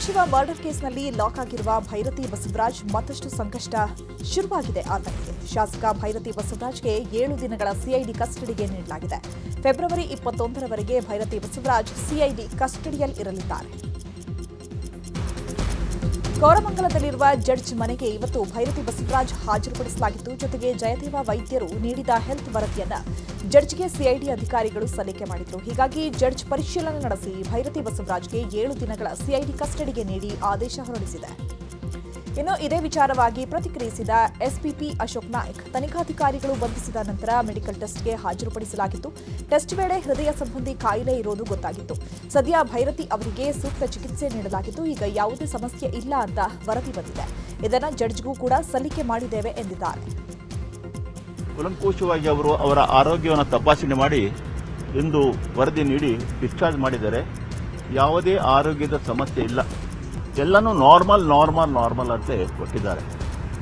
Shiva murder ಕೇಸ್ನಲ್ಲಿ lock ಆಗಿರುವ ಭೈರತಿ ಬಸವರಾಜ್ ಮತ್ತಷ್ಟು ಸಂಕಷ್ಟ ಶುರುವಾಗಿದೆ. ಆತನಿಗೆ ಶಾಸಕ ಭೈರತಿ ಬಸವರಾಜ್ಗೆ 7 ದಿನಗಳ ಸಿಐಡಿ ಕಸ್ಟಡಿಗೆ ನೀಡಲಾಗಿದೆ. ಫೆಬ್ರವರಿ 21ರವರೆಗೆ ಭೈರತಿ ಬಸವರಾಜ್ ಸಿಐಡಿ ಕಸ್ಟಡಿಯಲ್ಲಿರಲಿದ್ದಾರೆ. ಕೋರಮಂಗಲದಲ್ಲಿರುವ ಜಡ್ಜ್ ಮನೆಗೆ ಇವತ್ತು ಭೈರತಿ ಬಸವರಾಜ್ ಹಾಜರುಪಡಿಸಲಾಗಿತ್ತು. ಜೊತೆಗೆ ಜಯದೇವ ವೈದ್ಯರು ನೀಡಿದ ಹೆಲ್ತ್ ವರದಿಯನ್ನ ಜಡ್ಜ್ಗೆ ಸಿಐಡಿ ಅಧಿಕಾರಿಗಳು ಸಲ್ಲಿಕೆ ಮಾಡಿದ್ರು. ಹೀಗಾಗಿ ಜಡ್ಜ್ ಪರಿಶೀಲನೆ ನಡೆಸಿ ಭೈರತಿ ಬಸವರಾಜ್ಗೆ 7 ದಿನಗಳ ಸಿಐಡಿ ಕಸ್ಟಡಿಗೆ ನೀಡಿ ಆದೇಶ ಹೊರಡಿಸಿದೆ. ಇನ್ನು ಇದೇ ವಿಚಾರವಾಗಿ ಪ್ರತಿಕ್ರಿಯಿಸಿದ ಎಸ್ಪಿಪಿ ಅಶೋಕ್ ನಾಯ್ಕ್, ತನಿಖಾಧಿಕಾರಿಗಳು ಬಂಧಿಸಿದ ನಂತರ ಮೆಡಿಕಲ್ ಟೆಸ್ಟ್ಗೆ ಹಾಜರುಪಡಿಸಲಾಗಿತ್ತು. ಟೆಸ್ಟ್ ವೇಳೆ ಹೃದಯ ಸಂಬಂಧಿ ಕಾಯಿಲೆ ಇರೋದು ಗೊತ್ತಾಗಿತ್ತು. ಸದ್ಯ ಭೈರತಿ ಅವರಿಗೆ ಸೂಕ್ತ ಚಿಕಿತ್ಸೆ ನೀಡಲಾಗಿದ್ದು ಈಗ ಯಾವುದೇ ಸಮಸ್ಯೆ ಇಲ್ಲ ಅಂತ ವರದಿ ಬಂದಿದೆ. ಇದನ್ನು ಜಡ್ಜ್ಗೂ ಕೂಡ ಸಲ್ಲಿಕೆ ಮಾಡಿದ್ದೇವೆ ಎಂದಿದ್ದಾರೆ. ಕೂಲಂಕುಷವಾಗಿ ಅವರು ಅವರ ಆರೋಗ್ಯವನ್ನು ತಪಾಸಣೆ ಮಾಡಿ ಇಂದು ವರದಿ ನೀಡಿ ಡಿಸ್ಚಾರ್ಜ್ ಮಾಡಿದ್ದಾರೆ. ಯಾವುದೇ ಆರೋಗ್ಯದ ಸಮಸ್ಯೆ ಇಲ್ಲ, ಎಲ್ಲನೂ ನಾರ್ಮಲ್ ಅಂತ ಕೊಟ್ಟಿದ್ದಾರೆ.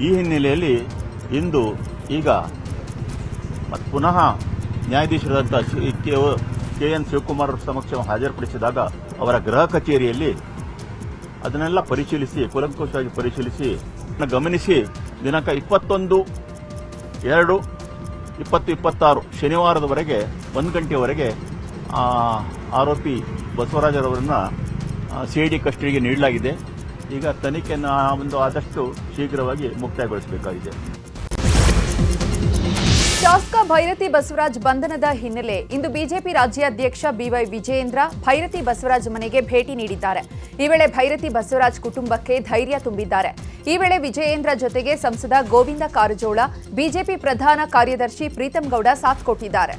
ಈ ಹಿನ್ನೆಲೆಯಲ್ಲಿ ಇಂದು ಈಗ ಪುನಃ ನ್ಯಾಯಾಧೀಶರಾದಂಥ KN ಶಿವಕುಮಾರ್ ಸಮಕ್ಷ ಹಾಜರುಪಡಿಸಿದಾಗ ಅವರ ಗೃಹ ಕಚೇರಿಯಲ್ಲಿ ಅದನ್ನೆಲ್ಲ ಪರಿಶೀಲಿಸಿ ಕೂಲಂಕುಷವಾಗಿ ಪರಿಶೀಲಿಸಿ ಗಮನಿಸಿ ದಿನಾಂಕ 21/2/2026 ಶನಿವಾರದವರೆಗೆ 1 ಗಂಟೆಯವರೆಗೆ ಆರೋಪಿ ಬಸವರಾಜರವರನ್ನ ಸಿಐಡಿ ಕಸ್ಟಡಿಗೆ ನೀಡಲಾಗಿದೆ. ಈಗ ತನಿಖೆಯನ್ನು ಆದಷ್ಟು ಶೀಘ್ರವಾಗಿ ಮುಕ್ತಾಯಗೊಳಿಸಬೇಕಾಗಿದೆ. ಶಾಸಕ ಭೈರತಿ ಬಸವರಾಜ್ ಬಂಧನದ ಹಿನ್ನೆಲೆ ಇಂದು ಬಿಜೆಪಿ ರಾಜ್ಯಾಧ್ಯಕ್ಷ ಬಿವೈ ವಿಜಯೇಂದ್ರ ಭೈರತಿ ಬಸವರಾಜ್ ಮನೆಗೆ ಭೇಟಿ ನೀಡಿದ್ದಾರೆ. ಈ ವೇಳೆ ಭೈರತಿ ಬಸವರಾಜ್ ಕುಟುಂಬಕ್ಕೆ ಧೈರ್ಯ ತುಂಬಿದ್ದಾರೆ. ಈ ವೇಳೆ ವಿಜಯೇಂದ್ರ ಜೊತೆಗೆ ಸಂಸದ ಗೋವಿಂದ ಕಾರಜೋಳ, ಬಿಜೆಪಿ ಪ್ರಧಾನ ಕಾರ್ಯದರ್ಶಿ ಪ್ರೀತಂ ಗೌಡ ಸಾಥ್ ಕೊಟ್ಟಿದ್ದಾರೆ.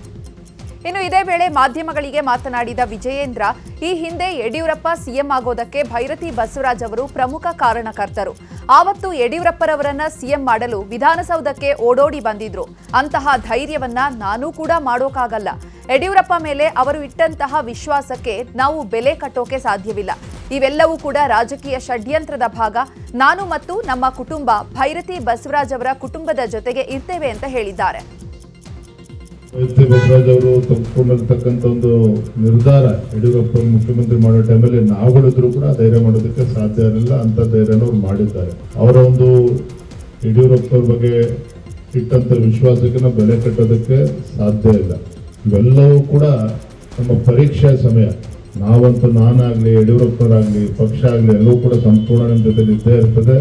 ಇನ್ನು ಇದೇ ವೇಳೆ ಮಾಧ್ಯಮಗಳಿಗೆ ಮಾತನಾಡಿದ ವಿಜಯೇಂದ್ರ, ಈ ಹಿಂದೆ ಯಡಿಯೂರಪ್ಪ ಸಿಎಂ ಆಗೋದಕ್ಕೆ ಭೈರತಿ ಬಸವರಾಜ್ ಅವರು ಪ್ರಮುಖ ಕಾರಣಕರ್ತರು. ಆವತ್ತು ಯಡಿಯೂರಪ್ಪರವರನ್ನ ಸಿಎಂ ಮಾಡಲು ವಿಧಾನಸೌಧಕ್ಕೆ ಓಡೋಡಿ ಬಂದಿದ್ರು. ಅಂತಹ ಧೈರ್ಯವನ್ನ ನಾನೂ ಕೂಡ ಮಾಡೋಕ್ಕಾಗಲ್ಲ. ಯಡಿಯೂರಪ್ಪ ಮೇಲೆ ಅವರು ಇಟ್ಟಂತಹ ವಿಶ್ವಾಸಕ್ಕೆ ನಾವು ಬೆಲೆ ಕಟ್ಟೋಕೆ ಸಾಧ್ಯವಿಲ್ಲ. ಇವೆಲ್ಲವೂ ಕೂಡ ರಾಜಕೀಯ ಷಡ್ಯಂತ್ರದ ಭಾಗ. ನಾನು ಮತ್ತು ನಮ್ಮ ಕುಟುಂಬ ಭೈರತಿ ಬಸವರಾಜ್ ಅವರ ಕುಟುಂಬದ ಜೊತೆಗೆ ಇರ್ತೇವೆ ಅಂತ ಹೇಳಿದ್ದಾರೆ. ಭೈರತಿ ಬಸವರಾಜ್ ಅವರು ತೆಗೆದುಕೊಂಡಿರ್ತಕ್ಕಂಥ ಒಂದು ನಿರ್ಧಾರ ಯಡಿಯೂರಪ್ಪ ಮುಖ್ಯಮಂತ್ರಿ ಮಾಡೋ ಟೈಮಲ್ಲಿ ನಾವುಗಳಿದ್ರು ಕೂಡ ಧೈರ್ಯ ಮಾಡೋದಕ್ಕೆ ಸಾಧ್ಯ ಇರಲಿಲ್ಲ. ಅಂತ ಧೈರ್ಯನ ಅವ್ರು ಮಾಡಿದ್ದಾರೆ. ಅವರ ಒಂದು ಯಡಿಯೂರಪ್ಪ ಬಗ್ಗೆ ಇಟ್ಟಂತ ವಿಶ್ವಾಸಕ್ಕೆ ನಾವು ಬೆಲೆ ಕಟ್ಟೋದಕ್ಕೆ ಸಾಧ್ಯ ಇಲ್ಲ. ಇವೆಲ್ಲವೂ ಕೂಡ ನಮ್ಮ ಪರೀಕ್ಷೆಯ ಸಮಯ. ನಾವಂತೂ ನಾನಾಗ್ಲಿ ಯಡಿಯೂರಪ್ಪರಾಗ್ಲಿ ಪಕ್ಷ ಆಗ್ಲಿ ಎಲ್ಲವೂ ಕೂಡ ಸಂಪೂರ್ಣ ನಿಮ್ಮ ಜೊತೆ ಇದ್ದೇ ಇರ್ತದೆ.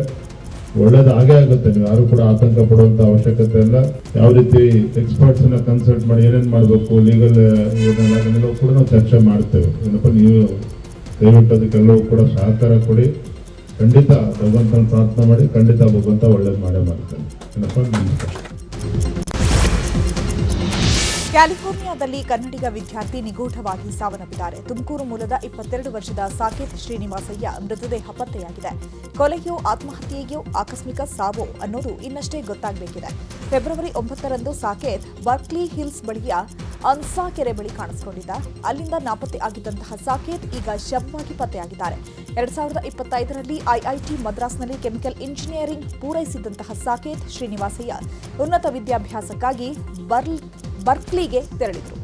ಒಳ್ಳೇದು ಆಗೇ ಆಗುತ್ತೆ. ನೀವು ಯಾರು ಕೂಡ ಆತಂಕ ಪಡುವಂತ ಅವಶ್ಯಕತೆ ಇಲ್ಲ. ಯಾವ ರೀತಿ ಎಕ್ಸ್ಪರ್ಟ್ಸ್ ನ ಕನ್ಸಲ್ಟ್ ಮಾಡಿ ಏನೇನು ಮಾಡಬೇಕು, ಲೀಗಲ್ ಅದನ್ನೆಲ್ಲವೂ ಕೂಡ ನಾವು ಚರ್ಚೆ ಮಾಡ್ತೇವೆ. ಏನಪ್ಪ ನೀವು ದಯವಿಟ್ಟು ಅದಕ್ಕೆಲ್ಲವೂ ಕೂಡ ಸಹಕಾರ ಕೊಡಿ. ಖಂಡಿತ ಭಗವಂತನ ಪ್ರಾರ್ಥನೆ ಮಾಡಿ, ಖಂಡಿತ ಭಗವಂತ ಒಳ್ಳೇದು ಮಾಡೇ ಮಾಡ್ತೇನೆ. ಏನಪ್ಪ ಕ್ಯಾಲಿಫೋರ್ನಿಯಾದಲ್ಲಿ ಕನ್ನಡಿಗ ವಿದ್ಯಾರ್ಥಿ ನಿಗೂಢವಾಗಿ ಸಾವನ್ನಪ್ಪಿದ್ದಾರೆ. ತುಮಕೂರು ಮೂಲದ 22 ವರ್ಷದ ಸಾಕೇತ್ ಶ್ರೀನಿವಾಸಯ್ಯ ಮೃತದೇಹ ಪತ್ತೆಯಾಗಿದೆ. ಕೊಲೆಯೋ ಆತ್ಮಹತ್ಯೆಯೋ ಆಕಸ್ಮಿಕ ಸಾವೋ ಅನ್ನೋದು ಇನ್ನಷ್ಟೇ ಗೊತ್ತಾಗಬೇಕಿದೆ. ಫೆಬ್ರವರಿ 9ರಂದು ಸಾಕೇತ್ ಬರ್ಕ್ಲಿ ಹಿಲ್ಸ್ ಬಳಿಯ ಅನ್ಸಾ ಕೆರೆ ಬಳಿ ಕಾಣಿಸಿಕೊಂಡಿದ್ದ. ಅಲ್ಲಿಂದ ನಾಪತ್ತೆ ಆಗಿದ್ದಂತಹ ಸಾಕೇತ್ ಈಗ ಶವವಾಗಿ ಪತ್ತೆಯಾಗಿದ್ದಾರೆ. 2025ರಲ್ಲಿ ಐಐಟಿ ಮದ್ರಾಸ್ನಲ್ಲಿ ಕೆಮಿಕಲ್ ಇಂಜಿನಿಯರಿಂಗ್ ಪೂರೈಸಿದ್ದಂತಹ ಸಾಕೇತ್ ಶ್ರೀನಿವಾಸಯ್ಯ ಉನ್ನತ ವಿದ್ಯಾಭ್ಯಾಸಕ್ಕಾಗಿ ಬರ್ಕ್ಲಿಗೆ ತೆರಳಿದರು.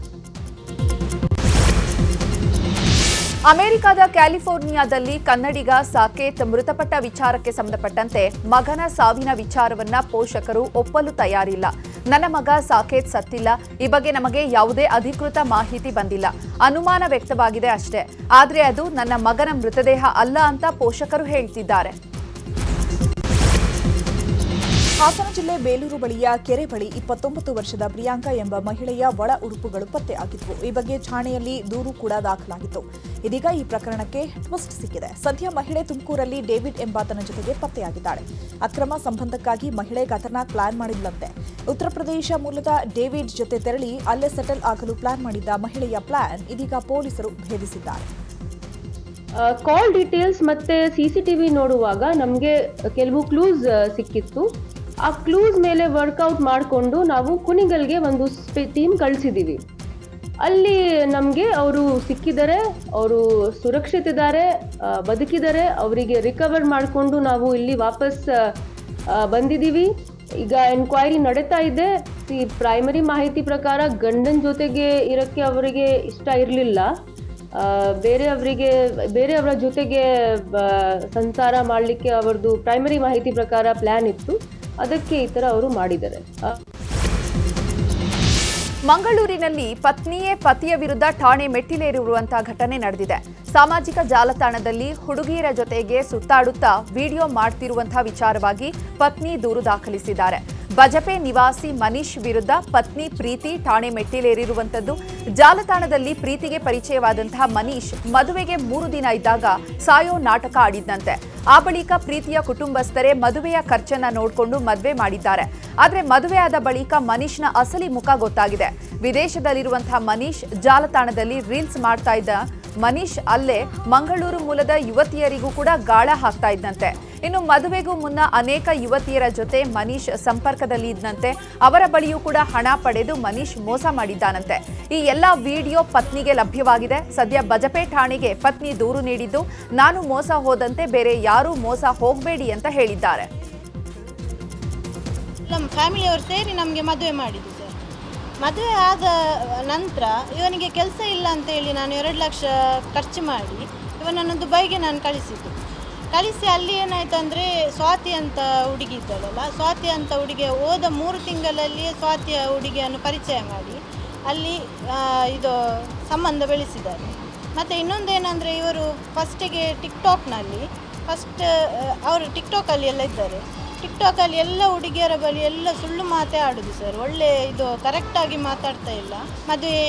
ಅಮೆರಿಕದ ಕ್ಯಾಲಿಫೋರ್ನಿಯಾದಲ್ಲಿ ಕನ್ನಡಿಗ ಸಾಕೇತ್ ಮೃತಪಟ್ಟ ವಿಚಾರಕ್ಕೆ ಸಂಬಂಧಪಟ್ಟಂತೆ ಮಗನ ಸಾವಿನ ವಿಚಾರವನ್ನ ಪೋಷಕರು ಒಪ್ಪಲು ತಯಾರಿಲ್ಲ. ನನ್ನ ಮಗ ಸಾಕೇತ್ ಸತ್ತಿಲ್ಲ, ಈ ಬಗ್ಗೆ ನಮಗೆ ಯಾವುದೇ ಅಧಿಕೃತ ಮಾಹಿತಿ ಬಂದಿಲ್ಲ, ಅನುಮಾನ ವ್ಯಕ್ತವಾಗಿದೆ ಅಷ್ಟೇ. ಆದ್ರೆ ಅದು ನನ್ನ ಮಗನ ಮೃತದೇಹ ಅಲ್ಲ ಅಂತ ಪೋಷಕರು ಹೇಳ್ತಿದ್ದಾರೆ. ಹಾಸನ ಜಿಲ್ಲೆ ಬೇಲೂರು ಬಳಿಯ ಕೆರೆ ಬಳಿ 29 ವರ್ಷದ ಪ್ರಿಯಾಂಕಾ ಎಂಬ ಮಹಿಳೆಯ ಒಳ ಉಡುಪುಗಳು ಪತ್ತೆಯಾಗಿದ್ವು. ಈ ಬಗ್ಗೆ ಠಾಣೆಯಲ್ಲಿ ದೂರು ಕೂಡ ದಾಖಲಾಗಿತ್ತು. ಇದೀಗ ಈ ಪ್ರಕರಣಕ್ಕೆ ಟ್ವಿಸ್ಟ್ ಸಿಕ್ಕಿದೆ. ಸದ್ಯ ಮಹಿಳೆ ತುಮಕೂರಲ್ಲಿ ಡೇವಿಡ್ ಎಂಬಾತನ ಜೊತೆಗೆ ಪತ್ತೆಯಾಗಿದ್ದಾಳೆ. ಅಕ್ರಮ ಸಂಬಂಧಕ್ಕಾಗಿ ಮಹಿಳೆ ಖತರ್ನಾಕ್ ಪ್ಲಾನ್ ಮಾಡಿದ್ಲಂತೆ. ಉತ್ತರ ಪ್ರದೇಶ ಮೂಲದ ಡೇವಿಡ್ ಜೊತೆ ತೆರಳಿ ಅಲ್ಲೇ ಸೆಟಲ್ ಆಗಲು ಪ್ಲಾನ್ ಮಾಡಿದ್ದ ಮಹಿಳೆಯ ಪ್ಲಾನ್ ಇದೀಗ ಪೊಲೀಸರು ಭೇದಿಸಿದ್ದಾರೆ. ಕಾಲ್ ಡೀಟೇಲ್ಸ್ ಮತ್ತೆ ಸಿಸಿಟಿವಿ ನೋಡುವಾಗ ನಮಗೆ ಕೆಲವು ಕ್ಲೂಸ್ ಸಿಕ್ಕಿತ್ತು. ಆ ಕ್ಲೂಸ್ ಮೇಲೆ ವರ್ಕೌಟ್ ಮಾಡಿಕೊಂಡು ನಾವು ಕುಣಿಗಲ್ಗೆ ಒಂದು ಟೀಮ್ ಕಳಿಸಿದ್ದೀವಿ. ಅಲ್ಲಿ ನಮಗೆ ಅವರು ಸಿಕ್ಕಿದ್ದಾರೆ, ಅವರು ಸುರಕ್ಷಿತಿದ್ದಾರೆ, ಬದುಕಿದ್ದಾರೆ. ಅವರಿಗೆ ರಿಕವರ್ ಮಾಡಿಕೊಂಡು ನಾವು ಇಲ್ಲಿ ವಾಪಸ್ ಬಂದಿದ್ದೀವಿ. ಈಗ ಎನ್ಕ್ವೈರಿ ನಡೀತಾ ಇದೆ. ಪ್ರೈಮರಿ ಮಾಹಿತಿ ಪ್ರಕಾರ ಗಂಡನ ಜೊತೆಗೆ ಇರೋಕ್ಕೆ ಅವರಿಗೆ ಇಷ್ಟ ಇರಲಿಲ್ಲ. ಬೇರೆಯವರ ಜೊತೆಗೆ ಸಂಸಾರ ಮಾಡಲಿಕ್ಕೆ ಅವರದು ಪ್ರೈಮರಿ ಮಾಹಿತಿ ಪ್ರಕಾರ ಪ್ಲಾನ್ ಇತ್ತು. ಅದಕ್ಕೆ ಈ ಥರ ಅವರು ಮಾಡಿದ್ದಾರೆ. ಮಂಗಳೂರಿನಲ್ಲಿ ಪತ್ನಿಯೇ ಪತಿಯ ವಿರುದ್ಧ ಠಾಣೆ ಮೆಟ್ಟಿಲೇರಿರುವಂತಹ ಘಟನೆ ನಡೆದಿದೆ. ಸಾಮಾಜಿಕ ಜಾಲತಾಣದಲ್ಲಿ ಹುಡುಗಿಯರ ಜೊತೆಗೆ ಸುತ್ತಾಡುತ್ತಾ ವಿಡಿಯೋ ಮಾಡ್ತಿರುವಂತಹ ವಿಚಾರವಾಗಿ ಪತ್ನಿ ದೂರು ದಾಖಲಿಸಿದ್ದಾರೆ. ಬಜಪೆ ನಿವಾಸಿ ಮನೀಶ್ ವಿರುದ್ಧ ಪತ್ನಿ ಪ್ರೀತಿ ಠಾಣೆ ಮೆಟ್ಟಿಲೇರಿರುವಂತದ್ದು. ಜಾಲತಾಣದಲ್ಲಿ ಪ್ರೀತಿಗೆ ಪರಿಚಯವಾದಂತಹ ಮನೀಶ್ ಮದುವೆಗೆ 3 ದಿನ ಇದ್ದಾಗ ಸಾಯೋ ನಾಟಕ ಆಡಿದ್ದಂತೆ. ಆ ಬಳಿಕ ಪ್ರೀತಿಯ ಕುಟುಂಬಸ್ಥರೇ ಮದುವೆಯ ಖರ್ಚನ್ನ ನೋಡಿಕೊಂಡು ಮದುವೆ ಮಾಡಿದ್ದಾರೆ. ಆದರೆ ಮದುವೆ ಆದ ಬಳಿಕ ಮನೀಶ್ನ ಅಸಲಿ ಮುಖ ಗೊತ್ತಾಗಿದೆ. ವಿದೇಶದಲ್ಲಿರುವಂತಹ ಮನೀಶ್ ಜಾಲತಾಣದಲ್ಲಿ ರೀಲ್ಸ್ ಮಾಡ್ತಾ ಇದ್ದ ಮನೀಶ್ ಅಲ್ಲೇ ಮಂಗಳೂರು ಮೂಲದ ಯುವತಿಯರಿಗೂ ಕೂಡ ಗಾಳ ಹಾಕ್ತಾ ಇದ್ದಂತೆ. ಇನ್ನು ಮದುವೆಗೂ ಮುನ್ನ ಅನೇಕ ಯುವತಿಯರ ಜೊತೆ ಮನೀಶ್ ಸಂಪರ್ಕದಲ್ಲಿ ಇದ್ದಂತೆ. ಅವರ ಬಳಿಯೂ ಕೂಡ ಹಣ ಪಡೆದು ಮನೀಶ್ ಮೋಸ ಮಾಡಿದ್ದಾನಂತೆ. ಈ ಎಲ್ಲ ವಿಡಿಯೋ ಪತ್ನಿಗೆ ಲಭ್ಯವಾಗಿದೆ. ಸದ್ಯ ಬಜಪೆ ಠಾಣೆಗೆ ಪತ್ನಿ ದೂರು ನೀಡಿದ್ದು, ನಾನು ಮೋಸ ಹೋದಂತೆ ಬೇರೆ ಯಾರೂ ಮೋಸ ಹೋಗಬೇಡಿ ಅಂತ ಹೇಳಿದ್ದಾರೆ. ನಮ್ಮ ಫ್ಯಾಮಿಲಿಯವರು ಸೇರಿ ನಮಗೆ ಮದುವೆ ಮಾಡಿದ್ದು ಸರ್. ಮದುವೆ ಆದ ನಂತರ ಇವನಿಗೆ ಕೆಲಸ ಇಲ್ಲ ಅಂತೇಳಿ ನಾನು 2 ಲಕ್ಷ ಖರ್ಚು ಮಾಡಿ ಇವನನ್ನು ದುಬೈಗೆ ನಾನು ಕಳಿಸಿ ಅಲ್ಲಿ ಏನಾಯ್ತು ಅಂದರೆ ಸ್ವಾತಿ ಅಂತ ಹುಡುಗಿ ಇದ್ದಳಲ್ಲ, ಸ್ವಾತಿ ಅಂತ ಹುಡುಗಿಯ ಹೋದ 3 ತಿಂಗಳಲ್ಲಿಯೇ ಸ್ವಾತಿಯ ಹುಡುಗಿಯನ್ನು ಪರಿಚಯ ಮಾಡಿ ಅಲ್ಲಿ ಇದು ಸಂಬಂಧ ಬೆಳೆಸಿದ್ದಾರೆ. ಮತ್ತು ಇನ್ನೊಂದೇನೆಂದರೆ ಇವರು ಫಸ್ಟಿಗೆ ಟಿಕ್ಟಾಕ್ನಲ್ಲಿ ಅವರು ಟಿಕ್ಟಾಕಲ್ಲಿ ಎಲ್ಲ ಇದ್ದಾರೆ. ಟಿಕ್ಟಾಕಲ್ಲಿ ಎಲ್ಲ ಹುಡುಗಿಯರ ಬಳಿ ಎಲ್ಲ ಸುಳ್ಳು ಮಾತೇ ಆಡೋದು ಸರ್. ಒಳ್ಳೆ ಇದು ಕರೆಕ್ಟಾಗಿ ಮಾತಾಡ್ತಾ ಇಲ್ಲ. ಮದುವೆ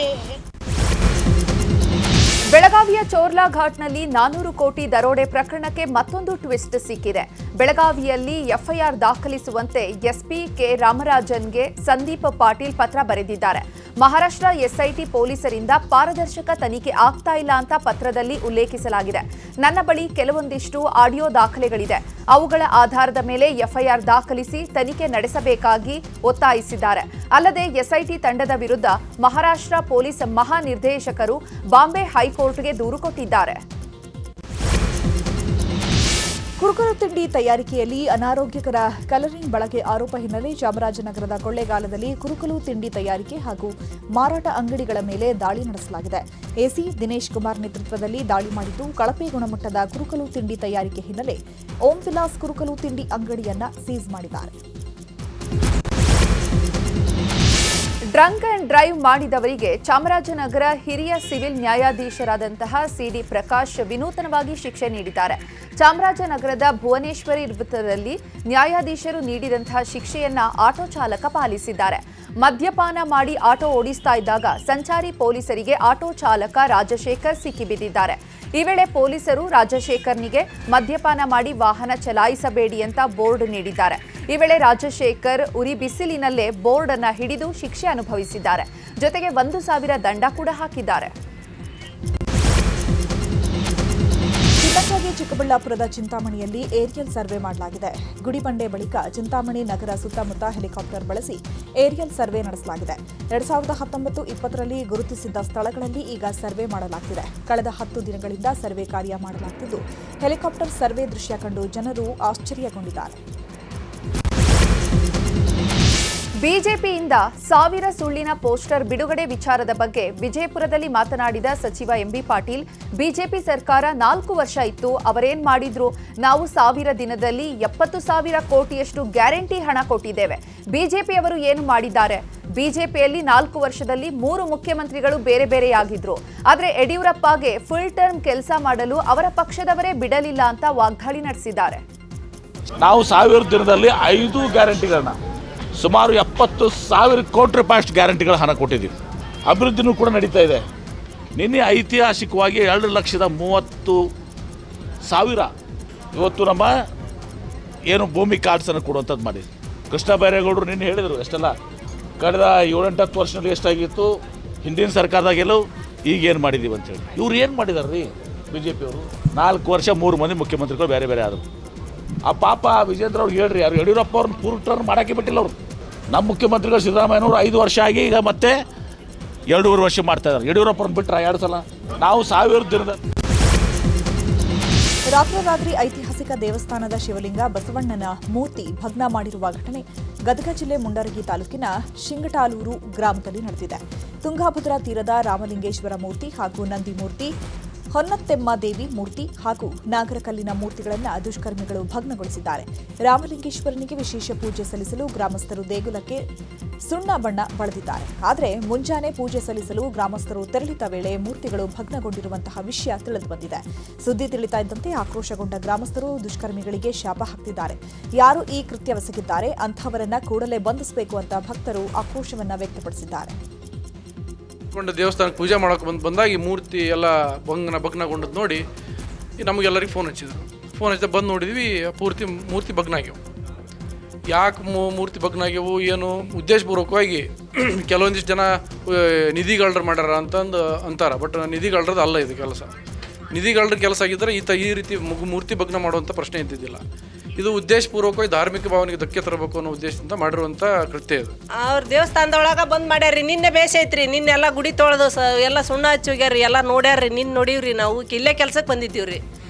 ಬೆಳಗಾವಿಯ ಚೋರ್ಲಾ ಘಾಟ್ನಲ್ಲಿ 400 ಕೋಟಿ ದರೋಡೆ ಪ್ರಕರಣಕ್ಕೆ ಮತ್ತೊಂದು ಟ್ವಿಸ್ಟ್ ಸಿಕ್ಕಿದೆ. ಬೆಳಗಾವಿಯಲ್ಲಿ ಎಫ್ಐಆರ್ ದಾಖಲಿಸುವಂತೆ ಎಸ್ಪಿ ಕೆ ರಾಮರಾಜನ್ಗೆ ಸಂದೀಪ್ ಪಾಟೀಲ್ ಪತ್ರ ಬರೆದಿದ್ದಾರೆ. ಮಹಾರಾಷ್ಟ್ರ ಎಸ್ಐಟಿ ಪೊಲೀಸರಿಂದ ಪಾರದರ್ಶಕ ತನಿಖೆ ಆಗ್ತಾ ಇಲ್ಲ ಅಂತ ಪತ್ರದಲ್ಲಿ ಉಲ್ಲೇಖಿಸಲಾಗಿದೆ. ನನ್ನ ಬಳಿ ಕೆಲವೊಂದಿಷ್ಟು ಆಡಿಯೋ ದಾಖಲೆಗಳಿದೆ. ಅವುಗಳ ಆಧಾರದ ಮೇಲೆ ಎಫ್ಐಆರ್ ದಾಖಲಿಸಿ ತನಿಖೆ ನಡೆಸಬೇಕಾಗಿ ಒತ್ತಾಯಿಸಿದ್ದಾರೆ. ಅಲ್ಲದೆ ಎಸ್ಐಟಿ ತಂಡದ ವಿರುದ್ಧ ಮಹಾರಾಷ್ಟ್ರ ಪೊಲೀಸ್ ಮಹಾನಿರ್ದೇಶಕರು ಬಾಂಬೆ ಹೈಕೋರ್ಟ್ಗೆ ದೂರು ಕೊಟ್ಟಿದ್ದಾರೆ. ಕುರುಕಲು ತಿಂಡಿ ತಯಾರಿಕೆಯಲ್ಲಿ ಅನಾರೋಗ್ಯಕರ ಕಲರಿಂಗ್ ಬಳಕೆ ಆರೋಪ ಹಿನ್ನೆಲೆ ಚಾಮರಾಜನಗರದ ಕೊಳ್ಳೇಗಾಲದಲ್ಲಿ ಕುರುಕಲು ತಿಂಡಿ ತಯಾರಿಕೆ ಹಾಗೂ ಮಾರಾಟ ಅಂಗಡಿಗಳ ಮೇಲೆ ದಾಳಿ ನಡೆಸಲಾಗಿದೆ. ಎಸಿ ದಿನೇಶ್ ಕುಮಾರ್ ನೇತೃತ್ವದಲ್ಲಿ ದಾಳಿ ಮಾಡಿದ್ದು, ಕಳಪೆ ಗುಣಮಟ್ಟದ ಕುರುಕಲು ತಿಂಡಿ ತಯಾರಿಕೆ ಹಿನ್ನೆಲೆ ಓಂ ವಿಲಾಸ್ ಕುರುಕಲು ತಿಂಡಿ ಅಂಗಡಿಯನ್ನ ಸೀಸ್ ಮಾಡಿದ್ದಾರೆ. ಡ್ರಂಕ್ ಅಂಡ್ ಡ್ರೈವ್ ಮಾಡಿದವರಿಗೆ ಚಾಮರಾಜನಗರ ಹಿರಿಯ ಸಿವಿಲ್ ನ್ಯಾಯಾಧೀಶರಾದಂತಹ ಸಿಡಿ ಪ್ರಕಾಶ್ ವಿನೂತನವಾಗಿ ಶಿಕ್ಷೆ ನೀಡಿದ್ದಾರೆ. ಚಾಮರಾಜನಗರದ ಭುವನೇಶ್ವರಿ ವೃತ್ತದಲ್ಲಿ ನ್ಯಾಯಾಧೀಶರು ನೀಡಿದಂತಹ ಶಿಕ್ಷೆಯನ್ನ ಆಟೋ ಚಾಲಕ ಪಾಲಿಸಿದ್ದಾರೆ. ಮದ್ಯಪಾನ ಮಾಡಿ ಆಟೋ ಓಡಿಸ್ತಾ ಇದ್ದಾಗ ಸಂಚಾರಿ ಪೊಲೀಸರಿಗೆ ಆಟೋ ಚಾಲಕ ರಾಜಶೇಖರ್ ಸಿಕ್ಕಿಬಿದ್ದಿದ್ದಾರೆ. ಈ ವೇಳೆ ಪೊಲೀಸರು ರಾಜಶೇಖರ್ನಿಗೆ ಮದ್ಯಪಾನ ಮಾಡಿ ವಾಹನ ಚಲಾಯಿಸಬೇಡಿ ಅಂತ ಬೋರ್ಡ್ ನೀಡಿದ್ದಾರೆ. ಈ ವೇಳೆ ರಾಜಶೇಖರ್ ಉರಿ ಬಿಸಿಲಿನಲ್ಲೇ ಬೋರ್ಡ್ ಅನ್ನ ಹಿಡಿದು ಶಿಕ್ಷೆ ಅನುಭವಿಸಿದ್ದಾರೆ. ಜೊತೆಗೆ 1,000 ದಂಡ ಕೂಡ ಹಾಕಿದ್ದಾರೆ. ಇದಕ್ಕಾಗಿ ಚಿಕ್ಕಬಳ್ಳಾಪುರದ ಚಿಂತಾಮಣಿಯಲ್ಲಿ ಏರಿಯಲ್ ಸರ್ವೆ ಮಾಡಲಾಗಿದೆ. ಗುಡಿಬಂಡೆ ಬಳಿಕ ಚಿಂತಾಮಣಿ ನಗರ ಸುತ್ತಮುತ್ತ ಹೆಲಿಕಾಪ್ಟರ್ ಬಳಸಿ ಏರಿಯಲ್ ಸರ್ವೆ ನಡೆಸಲಾಗಿದೆ. 2019-20ರಲ್ಲಿ ಗುರುತಿಸಿದ್ದ ಸ್ಥಳಗಳಲ್ಲಿ ಈಗ ಸರ್ವೆ ಮಾಡಲಾಗ್ತಿದೆ. ಕಳೆದ 10 ದಿನಗಳಿಂದ ಸರ್ವೆ ಕಾರ್ಯ ಮಾಡಲಾಗ್ತಿದ್ದು, ಹೆಲಿಕಾಪ್ಟರ್ ಸರ್ವೆ ದೃಶ್ಯ ಕಂಡು ಜನರು ಆಶ್ಚರ್ಯಗೊಂಡಿದ್ದಾರೆ. ಬಿಜೆಪಿಯಿಂದ 1000 ಸುಳ್ಳಿನ ಪೋಸ್ಟರ್ ಬಿಡುಗಡೆ ವಿಚಾರದ ಬಗ್ಗೆ ವಿಜಯಪುರದಲ್ಲಿ ಮಾತನಾಡಿದ ಸಚಿವ ಎಂಬಿ ಪಾಟೀಲ್, ಬಿಜೆಪಿ ಸರ್ಕಾರ 4 ವರ್ಷ ಇತ್ತು, ಅವರೇನ್ ಮಾಡಿದ್ರು? ನಾವು 1000 ದಿನದಲ್ಲಿ 70,000 ಕೋಟಿಯಷ್ಟು ಗ್ಯಾರಂಟಿ ಹಣ ಕೊಟ್ಟಿದ್ದೇವೆ. ಬಿಜೆಪಿಯವರು ಏನು ಮಾಡಿದ್ದಾರೆ? ಬಿಜೆಪಿಯಲ್ಲಿ 4 ವರ್ಷದಲ್ಲಿ 3 ಮುಖ್ಯಮಂತ್ರಿಗಳು ಬೇರೆ ಬೇರೆಯಾಗಿದ್ರು. ಆದರೆ ಯಡಿಯೂರಪ್ಪಗೆ ಫುಲ್ ಟರ್ಮ್ ಕೆಲಸ ಮಾಡಲು ಅವರ ಪಕ್ಷದವರೇ ಬಿಡಲಿಲ್ಲ ಅಂತ ವಾಗ್ದಾಳಿ ನಡೆಸಿದ್ದಾರೆ. ನಾವು 1000 ದಿನದಲ್ಲಿ 5 ಗ್ಯಾರಂಟಿಗಳನ್ನ ಸುಮಾರು 70,000 ಕೋಟಿ ರೂಪಾಯಿ ಗ್ಯಾರಂಟಿಗಳ ಹಣ ಕೊಟ್ಟಿದ್ದೀವಿ. ಅಭಿವೃದ್ಧಿನೂ ಕೂಡ ನಡೀತಾ ಇದೆ. ನಿನ್ನೆ ಐತಿಹಾಸಿಕವಾಗಿ 2,30,000 ಇವತ್ತು ನಮ್ಮ ಏನು ಭೂಮಿ ಕಾರ್ಡ್ಸನ್ನು ಕೊಡುವಂಥದ್ದು ಮಾಡಿದ್ವಿ. ಕೃಷ್ಣ ಬೈರೇಗೌಡರು ನಿನ್ನೆ ಹೇಳಿದರು ಎಷ್ಟೆಲ್ಲ ಕಳೆದ 7-8 ವರ್ಷದಲ್ಲಿ ಎಷ್ಟಾಗಿತ್ತು ಹಿಂದಿನ ಸರ್ಕಾರದಾಗೆಲ್ಲೂ ಈಗೇನು ಮಾಡಿದ್ದೀವಿ ಅಂತೇಳಿ. ಇವ್ರು ಏನು ಮಾಡಿದಾರೆ ರೀ ಬಿ ಜೆ ಪಿಯವರು? 4 ವರ್ಷ 3 ಮಂದಿ ಮುಖ್ಯಮಂತ್ರಿಗಳು ಬೇರೆ ಬೇರೆ ಆದರು. ಆ ಪಾಪ ವಿಜೇಂದ್ರ ಅವ್ರಿಗೆ ಹೇಳ್ರಿ, ಯಾರು ಯಡಿಯೂರಪ್ಪ ಅವ್ರನ್ನ ಪೂರ್ಣ ಟರ್ಮ್ ಮಾಡೋಕ್ಕೆ ಬಿಟ್ಟಿಲ್ಲ ಅವರು. ನಮ್ಮ ಮುಖ್ಯಮಂತ್ರಿಗಳು ಸಿದ್ದರಾಮಯ್ಯನವರು 5 ವರ್ಷ ಆಗಿ ಈಗ ಮತ್ತೆ 2.5 ವರ್ಷ ಮಾಡ್ತಾ ಇದ್ದಾರೆ. ಯಡಿಯೂರಪ್ಪರನ್ನ ಬಿಟ್ಟರೆ 2 ಸಲ. ನಾವು 1000 ದಿನದ ರಾತ್ರೋರಾತ್ರಿ ಐತಿಹಾಸಿಕ ದೇವಸ್ಥಾನದ ಶಿವಲಿಂಗ ಬಸವಣ್ಣನ ಮೂರ್ತಿ ಭಗ್ನ ಮಾಡಿರುವ ಘಟನೆ ಗದಗ ಜಿಲ್ಲೆ ಮುಂಡರಗಿ ತಾಲೂಕಿನ ಶಿಂಗಟಾಲೂರು ಗ್ರಾಮದಲ್ಲಿ ನಡೆದಿದೆ. ತುಂಗಾಭದ್ರಾ ತೀರದ ರಾಮಲಿಂಗೇಶ್ವರ ಮೂರ್ತಿ ಹಾಗೂ ನಂದಿ ಮೂರ್ತಿ, ಹೊನ್ನತ್ತೆಮ್ಮ ದೇವಿ ಮೂರ್ತಿ ಹಾಗೂ ನಾಗರಕಲ್ಲಿನ ಮೂರ್ತಿಗಳನ್ನು ದುಷ್ಕರ್ಮಿಗಳು ಭಗ್ನಗೊಳಿಸಿದ್ದಾರೆ. ರಾಮಲಿಂಗೇಶ್ವರನಿಗೆ ವಿಶೇಷ ಪೂಜೆ ಸಲ್ಲಿಸಲು ಗ್ರಾಮಸ್ಥರು ದೇಗುಲಕ್ಕೆ ಸುಣ್ಣ ಬಣ್ಣ ಬಳಿದಿದ್ದಾರೆ. ಆದರೆ ಮುಂಜಾನೆ ಪೂಜೆ ಸಲ್ಲಿಸಲು ಗ್ರಾಮಸ್ಥರು ತೆರಳಿದ ವೇಳೆ ಮೂರ್ತಿಗಳು ಭಗ್ನಗೊಂಡಿರುವಂತಹ ವಿಷಯ ತಿಳಿದುಬಂದಿದೆ. ಸುದ್ದಿ ತಿಳಿತಾ ಇದ್ದಂತೆ ಆಕ್ರೋಶಗೊಂಡ ಗ್ರಾಮಸ್ಥರು ದುಷ್ಕರ್ಮಿಗಳಿಗೆ ಶಾಪ ಹಾಕ್ತಿದ್ದಾರೆ. ಯಾರು ಈ ಕೃತ್ಯವೆಸಗಿದ್ದಾರೆ ಅಂಥವರನ್ನ ಕೂಡಲೇ ಬಂಧಿಸಬೇಕು ಅಂತ ಭಕ್ತರು ಆಕ್ರೋಶವನ್ನ ವ್ಯಕ್ತಪಡಿಸಿದ್ದಾರೆ. ದೇವಸ್ಥಾನಕ್ಕೆ ಪೂಜೆ ಮಾಡೋಕೆ ಬಂದಾಗ ಈ ಮೂರ್ತಿ ಎಲ್ಲ ಭಗ್ನಗೊಂಡದ್ದು ನೋಡಿ ನಮಗೆಲ್ಲರಿಗೆ ಫೋನ್ ಹಚ್ಚಿದ ಬಂದು ನೋಡಿದ್ವಿ ಮೂರ್ತಿ ಭಗ್ನ ಆಗ್ಯವು. ಯಾಕೆ ಮೂರ್ತಿ ಭಗ್ನ ಆಗ್ಯವು ಏನು ಉದ್ದೇಶಪೂರ್ವಕವಾಗಿ ಕೆಲವೊಂದಿಷ್ಟು ಜನ ನಿಧಿಗಳ್ರ ಮಾಡ್ಯಾರ ಅಂತಾರೆ. ಬಟ್ ನಿಧಿಗಳ್ರದ್ದು ಅಲ್ಲ ಇದು ಕೆಲಸ. ನಿಧಿಗಳ್ರ ಕೆಲಸ ಆಗಿದ್ದರೆ ಈ ರೀತಿ ಮೂರ್ತಿ ಭಗ್ನ ಮಾಡುವಂಥ ಪ್ರಶ್ನೆ ಇದ್ದಿದ್ದಿಲ್ಲ. ಇದು ಉದ್ದೇಶಪೂರ್ವಕವಾಗಿ ಧಾರ್ಮಿಕ ಭಾವನೆಗೆ ಧಕ್ಕೆ ತರಬೇಕು ಅನ್ನೋ ಉದ್ದೇಶದಿಂದ ಮಾಡಿರುವಂಥ ಕೃತ್ಯ ಇದು. ಅವ್ರ ದೇವಸ್ಥಾನದೊಳಗೆ ಬಂದ್ ಮಾಡ್ಯಾರ್ರಿ. ನಿನ್ನೆ ಬೇಸ್ ಐತ್ರಿ. ನಿನ್ನೆಲ್ಲ ಗುಡಿ ತೊಳೆದು ಎಲ್ಲ ಸುಣ್ಣ ಹಚ್ಚಿ ಹೋಗ್ಯಾರ್ರಿ. ಎಲ್ಲ ನೋಡ್ಯಾರ್ರಿ. ನೋಡೀವ್ರಿ. ನಾವು ಇಲ್ಲೇ ಕೆಲ್ಸಕ್ಕೆ ಬಂದಿದ್ದೀವ್ರಿ.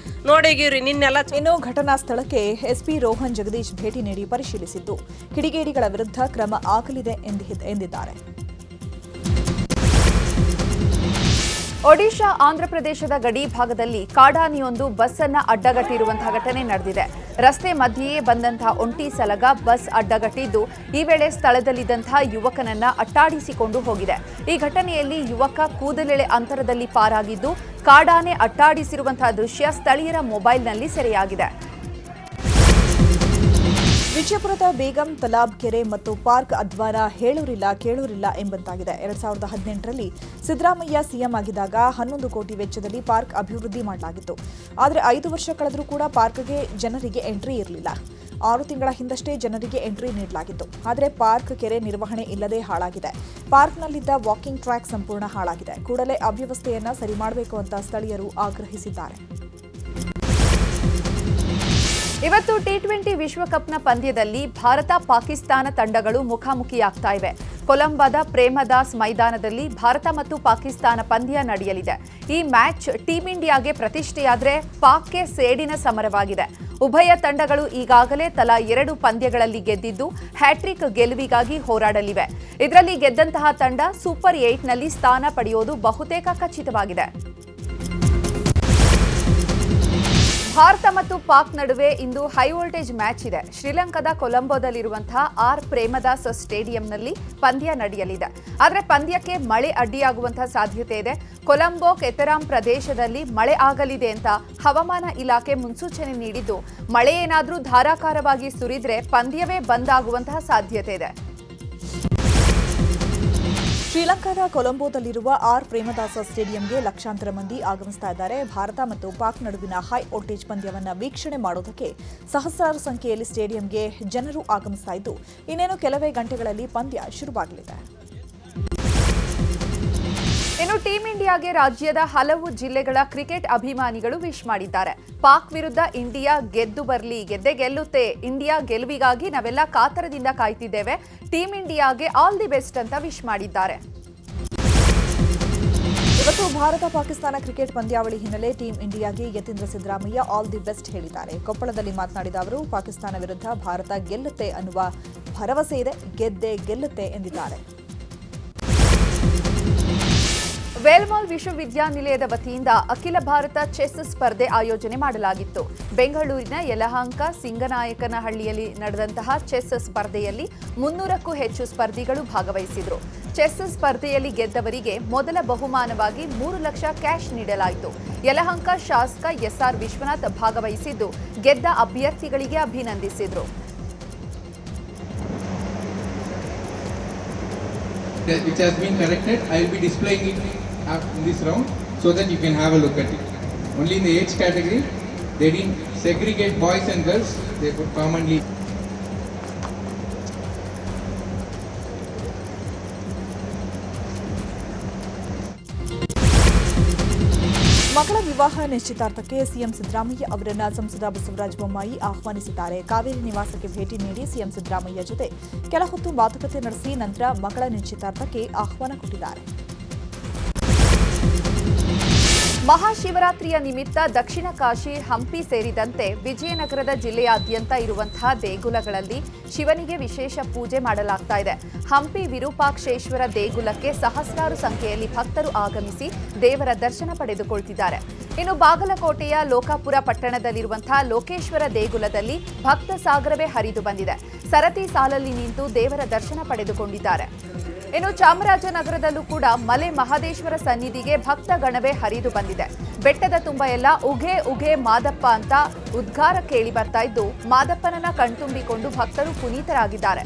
ನೋಡಿಗಿವ್ರಿ ನಿನ್ನೆಲ್ಲ. ಇನ್ನು ಘಟನಾ ಸ್ಥಳಕ್ಕೆ ಎಸ್ಪಿ ರೋಹನ್ ಜಗದೀಶ್ ಭೇಟಿ ನೀಡಿ ಪರಿಶೀಲಿಸಿದ್ದು ಕಿಡಿಗೇಡಿಗಳ ವಿರುದ್ಧ ಕ್ರಮ ಆಗಲಿದೆ ಎಂದಿದ್ದಾರೆ. ಒಡಿಶಾ ಆಂಧ್ರಪ್ರದೇಶದ ಗಡಿ ಭಾಗದಲ್ಲಿ ಕಾಡಾನೆಯೊಂದು ಬಸ್ ಅನ್ನ ಅಡ್ಡಗಟ್ಟಿರುವಂತಹ ಘಟನೆ ನಡೆದಿದೆ. ರಸ್ತೆ ಮಧ್ಯೆಯೇ ಬಂದಂತಹ ಒಂಟಿ ಸಲಗ ಬಸ್ ಅಡ್ಡಗಟ್ಟಿದ್ದು ಈ ವೇಳೆ ಸ್ಥಳದಲ್ಲಿದ್ದಂತಹ ಯುವಕನನ್ನ ಅಟ್ಟಾಡಿಸಿಕೊಂಡು ಹೋಗಿದೆ. ಈ ಘಟನೆಯಲ್ಲಿ ಯುವಕ ಕೂದಲೆಳೆ ಅಂತರದಲ್ಲಿ ಪಾರಾಗಿದ್ದು ಕಾಡಾನೆ ಅಟ್ಟಾಡಿಸಿರುವಂತಹ ದೃಶ್ಯ ಸ್ಥಳೀಯರ ಮೊಬೈಲ್ನಲ್ಲಿ ಸೆರೆಯಾಗಿದೆ. ವಿಜಯಪುರದ ಬೇಗಂ ತಲಾಬ್ ಕೆರೆ ಮತ್ತು ಪಾರ್ಕ್ ಅಧ್ವಾನ ಹೇಳೋರಿಲ್ಲ ಕೇಳೋರಿಲ್ಲ ಎಂಬಂತಾಗಿದೆ. 2018ರಲ್ಲಿ ಸಿದ್ದರಾಮಯ್ಯ ಸಿಎಂ ಆಗಿದ್ದಾಗ 11 ಕೋಟಿ ವೆಚ್ಚದಲ್ಲಿ ಪಾರ್ಕ್ ಅಭಿವೃದ್ಧಿ ಮಾಡಲಾಗಿತ್ತು. ಆದರೆ 5 ವರ್ಷ ಕಳೆದರೂ ಕೂಡ ಪಾರ್ಕ್ಗೆ ಜನರಿಗೆ ಎಂಟ್ರಿ ಇರಲಿಲ್ಲ. 6 ತಿಂಗಳ ಹಿಂದಷ್ಟೇ ಜನರಿಗೆ ಎಂಟ್ರಿ ನೀಡಲಾಗಿತ್ತು. ಆದರೆ ಪಾರ್ಕ್ ಕೆರೆ ನಿರ್ವಹಣೆ ಇಲ್ಲದೆ ಹಾಳಾಗಿದೆ. ಪಾರ್ಕ್ನಲ್ಲಿದ್ದ ವಾಕಿಂಗ್ ಟ್ರ್ಯಾಕ್ ಸಂಪೂರ್ಣ ಹಾಳಾಗಿದೆ. ಕೂಡಲೇ ಅವ್ಯವಸ್ಥೆಯನ್ನ ಸರಿ ಮಾಡಬೇಕು ಅಂತ ಸ್ಥಳೀಯರು ಆಗ್ರಹಿಸಿದ್ದಾರೆ. ಇವತ್ತು ಟಿ20 ವಿಶ್ವಕಪ್ನ ಪಂದ್ಯದಲ್ಲಿ ಭಾರತ ಪಾಕಿಸ್ತಾನ ತಂಡಗಳು ಮುಖಾಮುಖಿಯಾಗ್ತಾ ಇವೆ. ಕೊಲಂಬೋದ ಪ್ರೇಮದಾಸ್ ಮೈದಾನದಲ್ಲಿ ಭಾರತ ಮತ್ತು ಪಾಕಿಸ್ತಾನ ಪಂದ್ಯ ನಡೆಯಲಿದೆ. ಈ ಮ್ಯಾಚ್ ಟೀಂ ಇಂಡಿಯಾಗೆ ಪ್ರತಿಷ್ಠೆಯಾದರೆ ಪಾಕ್ಗೆ ಸೇಡಿನ ಸಮರವಾಗಿದೆ. ಉಭಯ ತಂಡಗಳು ಈಗಾಗಲೇ ತಲಾ 2 ಪಂದ್ಯಗಳಲ್ಲಿ ಗೆದ್ದಿದ್ದು ಹ್ಯಾಟ್ರಿಕ್ ಗೆಲುವಿಗಾಗಿ ಹೋರಾಡಲಿವೆ. ಇದರಲ್ಲಿ ಗೆದ್ದಂತಹ ತಂಡ ಸೂಪರ್ 8ನಲ್ಲಿ ಸ್ಥಾನ ಪಡೆಯೋದು ಬಹುತೇಕ ಖಚಿತವಾಗಿದೆ. ಭಾರತ ಮತ್ತು ಪಾಕ್ ನಡುವೆ ಇಂದು ಹೈ ವೋಲ್ಟೇಜ್ ಮ್ಯಾಚ್ ಇದೆ. ಶ್ರೀಲಂಕಾದ ಕೊಲಂಬೋದಲ್ಲಿರುವಂತಹ ಆರ್ ಪ್ರೇಮದಾಸ್ ಸ್ಟೇಡಿಯಂನಲ್ಲಿ ಪಂದ್ಯ ನಡೆಯಲಿದೆ. ಆದರೆ ಪಂದ್ಯಕ್ಕೆ ಮಳೆ ಅಡ್ಡಿಯಾಗುವಂತಹ ಸಾಧ್ಯತೆ ಇದೆ. ಕೊಲಂಬೋ ಕೆತೆರಾಂ ಪ್ರದೇಶದಲ್ಲಿ ಮಳೆ ಆಗಲಿದೆ ಅಂತ ಹವಾಮಾನ ಇಲಾಖೆ ಮುನ್ಸೂಚನೆ ನೀಡಿದ್ದು ಮಳೆ ಏನಾದರೂ ಧಾರಾಕಾರವಾಗಿ ಸುರಿದ್ರೆ ಪಂದ್ಯವೇ ಬಂದ್ ಆಗುವಂತಹ ಸಾಧ್ಯತೆ ಇದೆ. ಶ್ರೀಲಂಕಾದ ಕೊಲಂಬೋದಲ್ಲಿರುವ ಆರ್ ಪ್ರೇಮದಾಸ ಸ್ಟೇಡಿಯಂಗೆ ಲಕ್ಷಾಂತರ ಮಂದಿ ಆಗಮಿಸ್ತಾ ಇದ್ದಾರೆ. ಭಾರತ ಮತ್ತು ಪಾಕ್ ನಡುವಿನ ಹೈ ವೋಲ್ಟೇಜ್ ಪಂದ್ಯವನ್ನು ವೀಕ್ಷಣೆ ಮಾಡೋದಕ್ಕೆ ಸಹಸ್ರಾರು ಸಂಖ್ಯೆಯಲ್ಲಿ ಸ್ಟೇಡಿಯಂಗೆ ಜನರು ಆಗಮಿಸ್ತಾ ಇದ್ದು ಇನ್ನೇನು ಕೆಲವೇ ಗಂಟೆಗಳಲ್ಲಿ ಪಂದ್ಯ ಶುರುವಾಗಲಿದೆ. ಇನ್ನು ಟೀಂ ಇಂಡಿಯಾಗೆ ರಾಜ್ಯದ ಹಲವು ಜಿಲ್ಲೆಗಳ ಕ್ರಿಕೆಟ್ ಅಭಿಮಾನಿಗಳು ವಿಶ್ ಮಾಡಿದ್ದಾರೆ. ಪಾಕ್ ವಿರುದ್ಧ ಇಂಡಿಯಾ ಗೆದ್ದು ಬರಲಿ, ಗೆದ್ದೆ ಗೆಲ್ಲುತ್ತೆ, ಇಂಡಿಯಾ ಗೆಲುವಿಗಾಗಿ ನಾವೆಲ್ಲ ಕಾತರದಿಂದ ಕಾಯ್ತಿದ್ದೇವೆ, ಟೀಂ ಇಂಡಿಯಾಗೆ ಆಲ್ ದಿ ಬೆಸ್ಟ್ ಅಂತ ವಿಶ್ ಮಾಡಿದ್ದಾರೆ. ಇವತ್ತು ಭಾರತ ಪಾಕಿಸ್ತಾನ ಕ್ರಿಕೆಟ್ ಪಂದ್ಯಾವಳಿ ಹಿನ್ನೆಲೆ ಟೀಂ ಇಂಡಿಯಾಗೆ Yathindra Siddaramaiah all the best ಹೇಳಿದ್ದಾರೆ. ಕೊಪ್ಪಳದಲ್ಲಿ ಮಾತನಾಡಿದ ಅವರು ಪಾಕಿಸ್ತಾನ ವಿರುದ್ಧ ಭಾರತ ಗೆಲ್ಲುತ್ತೆ ಅನ್ನುವ ಭರವಸೆ ಇದೆ, ಗೆದ್ದೆ ಗೆಲ್ಲುತ್ತೆ ಎಂದಿದ್ದಾರೆ. ವೇಲ್ಮಾಲ್ ವಿಶ್ವವಿದ್ಯಾನಿಲಯದ ವತಿಯಿಂದ ಅಖಿಲ ಭಾರತ ಚೆಸ್ ಸ್ಪರ್ಧೆ ಆಯೋಜನೆ ಮಾಡಲಾಗಿತ್ತು. ಬೆಂಗಳೂರಿನ ಯಲಹಂಕ ಸಿಂಗನಾಯಕನಹಳ್ಳಿಯಲ್ಲಿ ನಡೆದಂತಹ ಚೆಸ್ ಸ್ಪರ್ಧೆಯಲ್ಲಿ 300ಕ್ಕೂ ಹೆಚ್ಚು ಸ್ಪರ್ಧಿಗಳು ಭಾಗವಹಿಸಿದರು. ಚೆಸ್ ಸ್ಪರ್ಧೆಯಲ್ಲಿ ಗೆದ್ದವರಿಗೆ ಮೊದಲ ಬಹುಮಾನವಾಗಿ 3 ಲಕ್ಷ ಕ್ಯಾಶ್ ನೀಡಲಾಯಿತು. ಯಲಹಂಕ ಶಾಸಕ ಎಸ್ಆರ್ ವಿಶ್ವನಾಥ್ ಭಾಗವಹಿಸಿದ್ದು ಗೆದ್ದ ಅಭ್ಯರ್ಥಿಗಳಿಗೆ ಅಭಿನಂದಿಸಿದರು. Which has been corrected. I will be displaying it in this round so that you can have a look at it. Only in the age category, they didn't segregate boys and girls. They put commonly. ಮಕ್ಕಳ ವಿವಾಹ ನಿಶ್ಚಿತಾರ್ಥಕ್ಕೆ CM Siddaramaiah ಅವರನ್ನ ಸಂಸದ ಬಸವರಾಜ ಬೊಮ್ಮಾಯಿ ಆಹ್ವಾನಿಸಿದ್ದಾರೆ. ಕಾವೇರಿ ನಿವಾಸಕ್ಕೆ ಭೇಟಿ ನೀಡಿ CM Siddaramaiah ಜೊತೆ ಕೆಲ ಹೊತ್ತು ಮಾತುಕತೆ ನಡೆಸಿ ನಂತರ ಮಕ್ಕಳ ನಿಶ್ಚಿತಾರ್ಥಕ್ಕೆ ಆಹ್ವಾನ ಕೊಟ್ಟಿದ್ದಾರೆ. ಮಹಾಶಿವರಾತ್ರಿಯ ನಿಮಿತ್ತ ದಕ್ಷಿಣ ಕಾಶಿ, ಹಂಪಿ ಸೇರಿದಂತೆ ವಿಜಯನಗರದ ಜಿಲ್ಲೆಯಾದ್ಯಂತ ಇರುವಂತಹ ದೇಗುಲಗಳಲ್ಲಿ ಶಿವನಿಗೆ ವಿಶೇಷ ಪೂಜೆ ಮಾಡಲಾಗ್ತಾ ಇದೆ. ಹಂಪಿ ವಿರೂಪಾಕ್ಷೇಶ್ವರ ದೇಗುಲಕ್ಕೆ ಸಹಸ್ರಾರು ಸಂಖ್ಯೆಯಲ್ಲಿ ಭಕ್ತರು ಆಗಮಿಸಿ ದೇವರ ದರ್ಶನ ಪಡೆದುಕೊಳ್ತಿದ್ದಾರೆ. ಇನ್ನು ಬಾಗಲಕೋಟೆಯ ಲೋಕಾಪುರ ಪಟ್ಟಣದಲ್ಲಿರುವಂತಹ ಲೋಕೇಶ್ವರ ದೇಗುಲದಲ್ಲಿ ಭಕ್ತ ಸಾಗರವೇ ಹರಿದು ಬಂದಿದೆ. ಸರತಿ ಸಾಲಲ್ಲಿ ನಿಂತು ದೇವರ ದರ್ಶನ ಪಡೆದುಕೊಂಡಿದ್ದಾರೆ. ಇನ್ನು ಚಾಮರಾಜನಗರದಲ್ಲೂ ಕೂಡ ಮಲೆ ಮಹದೇಶ್ವರ ಸನ್ನಿಧಿಗೆ ಭಕ್ತ ಗಣವೇ ಹರಿದು ಬಂದಿದೆ. ಬೆಟ್ಟದ ತುಂಬ ಎಲ್ಲ ಉಘೆ ಉಘೆ ಮಾದಪ್ಪ ಅಂತ ಉದ್ಗಾರ ಕೇಳಿ ಬರ್ತಾ ಇದ್ದು ಮಾದಪ್ಪನನ್ನ ಕಣ್ತುಂಬಿಕೊಂಡು ಭಕ್ತರು ಪುನೀತರಾಗಿದ್ದಾರೆ.